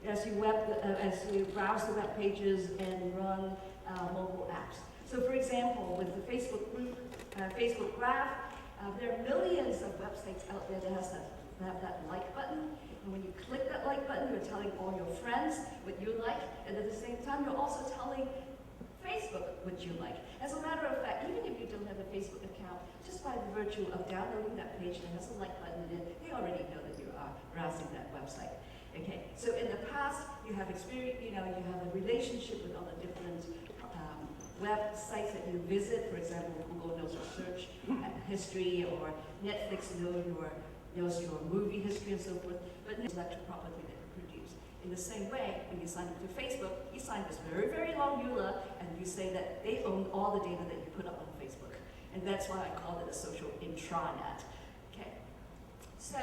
as you browse the web pages and run mobile apps. So for example, with the Facebook group, Facebook Graph, there are millions of websites out there that have that like button. And when you click that like button, you're telling all your friends what you like, and at the same time, you're also telling Facebook what you like. As a matter of fact, even if you don't have a Facebook account, just by the virtue of downloading that page that has a like button in it, they already know that you are browsing that website. Okay, so in the past, you have experience, you have a relationship with all the different websites that you visit. For example, Google knows your search history, or Netflix knows your movie history and so forth, but intellectual property that you produce. In the same way, when you sign up to Facebook, you sign this very, very long EULA, and you say that they own all the data that you put up on Facebook. And that's why I call it a social intranet. Okay. So,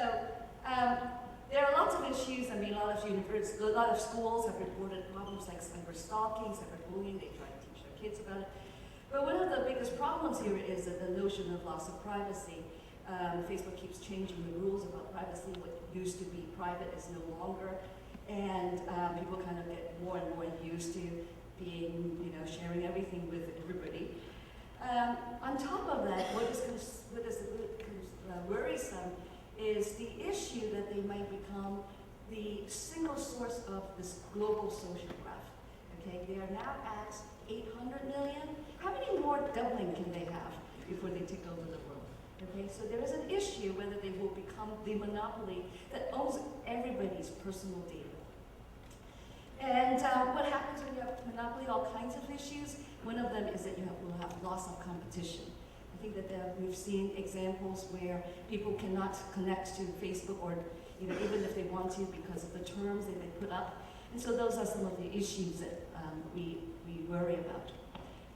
there are lots of issues. I mean, a lot of schools have reported problems like cyberstalking, cyberbullying. They try to teach their kids about it. But one of the biggest problems here is that the notion of loss of privacy. Facebook keeps changing the rules about privacy. What used to be private is no longer, and people kind of get more and more used to being, sharing everything with everybody. On top of that, what is worrisome is the issue that they might become the single source of this global social graph. Okay, they are now at 800 million. How many more doubling can they have before they take over the world? Okay, so there is an issue whether they will become the monopoly that owns everybody's personal data. And what happens when you have monopoly? All kinds of issues. One of them is that will have loss of competition. I think that we've seen examples where people cannot connect to Facebook, or even if they want to, because of the terms that they put up. And so those are some of the issues that we worry about.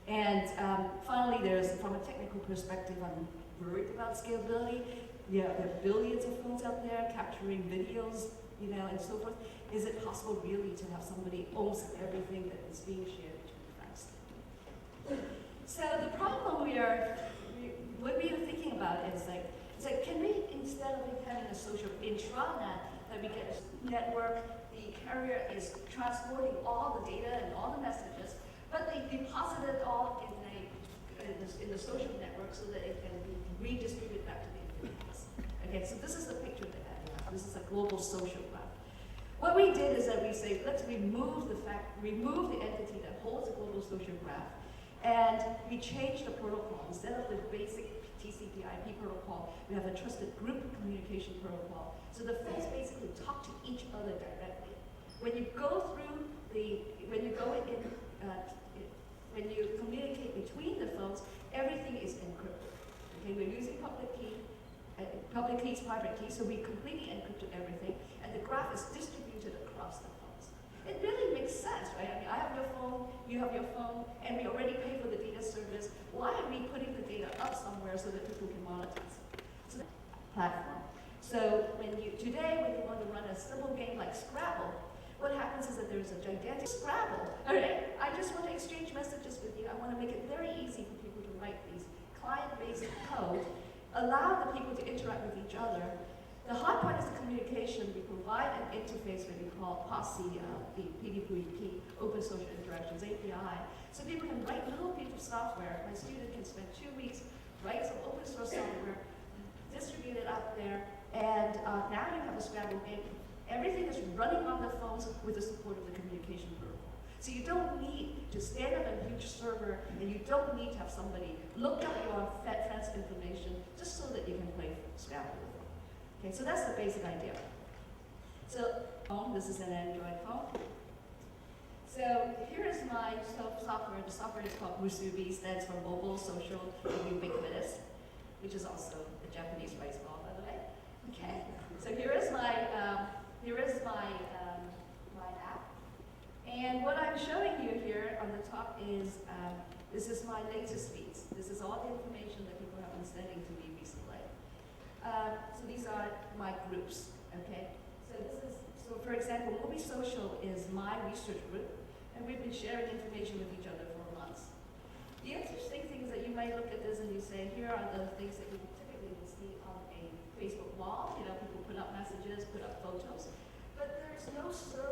And finally, from a technical perspective, I'm worried about scalability. There are billions of phones out there capturing videos, and so forth. Is it possible really to have somebody owns everything that is being shared between friends? So the problem what we are thinking about is like, can we, instead of having a social intranet, that we get a network, the carrier is transporting all the data and all the messages, but they deposit it all in the social network so that it can be redistributed back to the individuals. Okay, so this is the picture that I have. This is a global social graph. What we did is that we say, let's remove the entity that holds the global social graph, and we change the protocol. Instead of the basic TCP/IP protocol, we have a trusted group communication protocol. So the phones basically talk to each other directly. When you communicate between the phones, everything is encrypted. Okay, we're using public keys, private keys, so we completely encrypted everything, and the graph is distributed across the phones. It really makes sense, right? I mean, I have your phone, you have your phone, and we already pay for the data service. Why are we putting the data up somewhere so that people can monetize it? So platform. So today, when you want to run a simple game like Scrabble, what happens is that there's a gigantic Scrabble. All right, I just want to exchange messages with you. I want to make it very easy for people to write these client-based code, allow the people to interact with each other. The hard part is the communication. We provide an interface that we call POSI, the PDP, Open Social Interactions API, so people can write little pieces of software. My student can spend 2 weeks, write some open source software, distribute it out there, and now you have a Scrabble game. Everything is running on the phones with the support of the communication protocol. So you don't need to stand up a huge server, and you don't need to have somebody look up your friend's information just so that you can play Scrabble with them. Okay, so that's the basic idea. So this is an Android phone. So here is my software. The software is called Musubi, stands for Mobile, Social, and Ubiquitous, which is also the Japanese rice ball, by the way. Okay, so here is my app. And what I'm showing you here on the top is, this is my latest feeds. This is all the information that people have been sending to me recently. So these are my groups, okay? So for example, Movie Social is my research group, and we've been sharing information with each other for months. The interesting thing is that you might look at this and you say, here are the things that you typically would see on a Facebook wall. People put up messages, put up photos, but there's no server